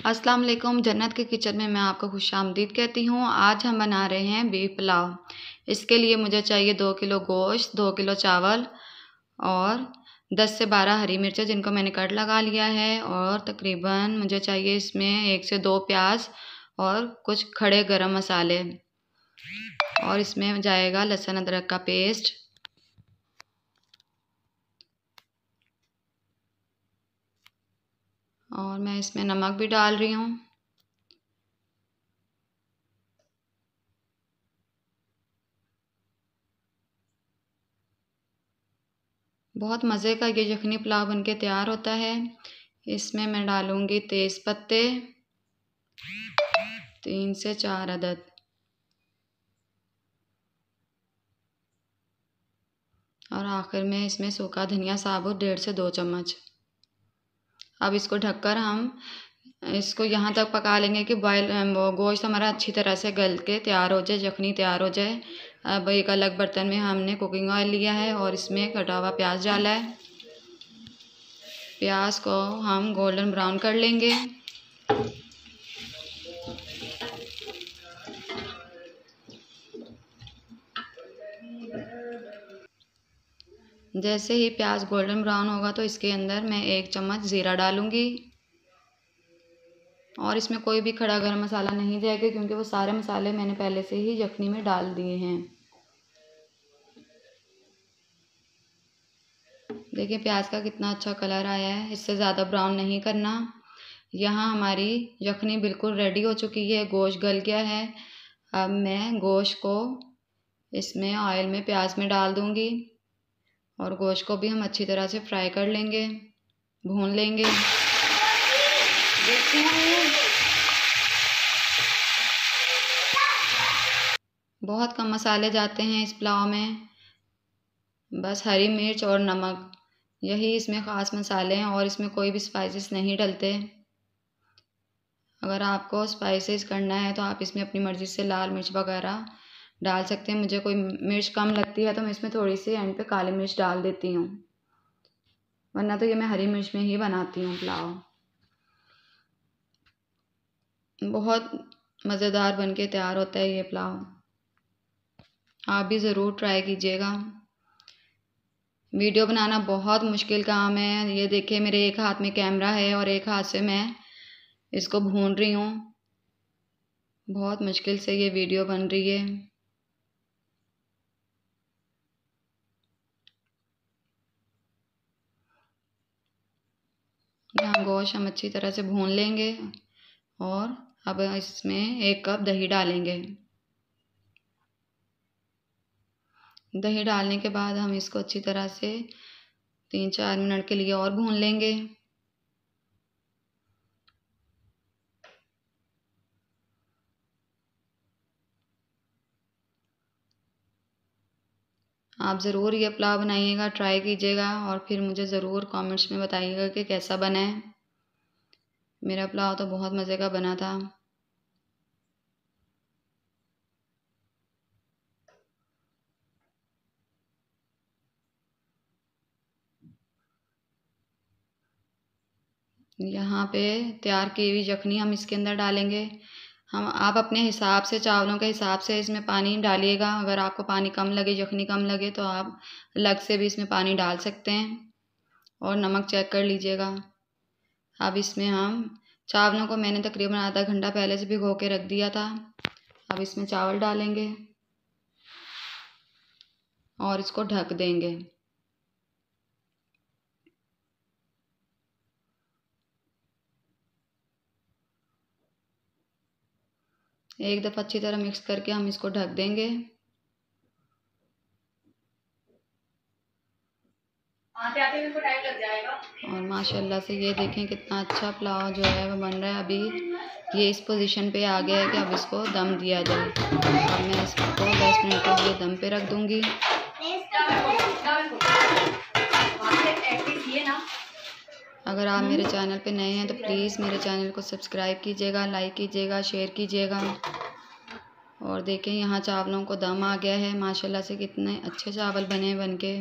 अस्सलाम वालेकुम। जन्नत के किचन में मैं आपको खुश आमदीद कहती हूँ। आज हम बना रहे हैं बीफ पुलाव। इसके लिए मुझे चाहिए 2 किलो गोश्त, 2 किलो चावल और 10 से 12 हरी मिर्चें जिनको मैंने कट लगा लिया है, और तकरीबन मुझे चाहिए इसमें 1 से 2 प्याज और कुछ खड़े गरम मसाले, और इसमें जाएगा लहसुन अदरक का पेस्ट, और मैं इसमें नमक भी डाल रही हूँ। बहुत मज़े का ये यखनी पुलाव बनके तैयार होता है। इसमें मैं डालूँगी तेज़ पत्ते 3 से 4 अदद, और आखिर में इसमें सूखा धनिया साबुत 1.5 से 2 चम्मच। अब इसको ढककर हम इसको यहाँ तक पका लेंगे कि वो गोश्त हमारा अच्छी तरह से गल के तैयार हो जाए, यखनी तैयार हो जाए। अब एक अलग बर्तन में हमने कुकिंग ऑयल लिया है और इसमें कटा हुआ प्याज डाला है। प्याज को हम गोल्डन ब्राउन कर लेंगे। जैसे ही प्याज गोल्डन ब्राउन होगा तो इसके अंदर मैं 1 चम्मच ज़ीरा डालूँगी, और इसमें कोई भी खड़ा गरम मसाला नहीं जाएगा क्योंकि वो सारे मसाले मैंने पहले से ही यखनी में डाल दिए हैं। देखिए प्याज का कितना अच्छा कलर आया है। इससे ज़्यादा ब्राउन नहीं करना। यहाँ हमारी यखनी बिल्कुल रेडी हो चुकी है, गोश्त गल गया है। अब मैं गोश्त को इसमें ऑयल में प्याज में डाल दूँगी, और गोश्त को भी हम अच्छी तरह से फ्राई कर लेंगे, भून लेंगे। बहुत कम मसाले जाते हैं इस पुलाव में, बस हरी मिर्च और नमक, यही इसमें ख़ास मसाले हैं, और इसमें कोई भी स्पाइसेस नहीं डलते। अगर आपको स्पाइसेस करना है तो आप इसमें अपनी मर्ज़ी से लाल मिर्च वगैरह डाल सकते हैं। मुझे कोई मिर्च कम लगती है तो मैं इसमें थोड़ी सी एंड पे काली मिर्च डाल देती हूँ, वरना तो ये मैं हरी मिर्च में ही बनाती हूँ पुलाव। बहुत मज़ेदार बनके तैयार होता है ये पुलाव। आप भी ज़रूर ट्राई कीजिएगा। वीडियो बनाना बहुत मुश्किल काम है। ये देखिए मेरे एक हाथ में कैमरा है और एक हाथ से मैं इसको भून रही हूँ। बहुत मुश्किल से ये वीडियो बन रही है। यहाँ गोश्त हम अच्छी तरह से भून लेंगे, और अब इसमें 1 कप दही डालेंगे। दही डालने के बाद हम इसको अच्छी तरह से 3-4 मिनट के लिए और भून लेंगे। आप ज़रूर ये पुलाव बनाइएगा, ट्राई कीजिएगा, और फिर मुझे ज़रूर कमेंट्स में बताइएगा कि कैसा बना है। मेरा पुलाव तो बहुत मज़े का बना था। यहाँ पे तैयार की हुई यखनी हम इसके अंदर डालेंगे। आप अपने हिसाब से, चावलों के हिसाब से इसमें पानी डालिएगा। अगर आपको पानी कम लगे, यखनी कम लगे, तो आप अलग से भी इसमें पानी डाल सकते हैं, और नमक चेक कर लीजिएगा। अब इसमें हम चावलों को मैंने तकरीबन आधा घंटा पहले से भिगो के रख दिया था। अब इसमें चावल डालेंगे और इसको ढक देंगे। एक दफ़ा अच्छी तरह मिक्स करके हम इसको ढक देंगे। आते आते मेरे को टाइम लग जाएगा। और माशाल्लाह से ये देखें कितना अच्छा पुलाव जो है वो बन रहा है। अभी ये इस पोजीशन पे आ गया है कि अब इसको दम दिया जाए। अब मैं इसको 10 मिनट के लिए दम पे रख दूँगी। अगर आप मेरे चैनल पे नए हैं तो प्लीज़ मेरे चैनल को सब्सक्राइब कीजिएगा, लाइक कीजिएगा, शेयर कीजिएगा। और देखें यहाँ चावलों को दम आ गया है। माशाल्लाह से कितने अच्छे चावल बने बनके।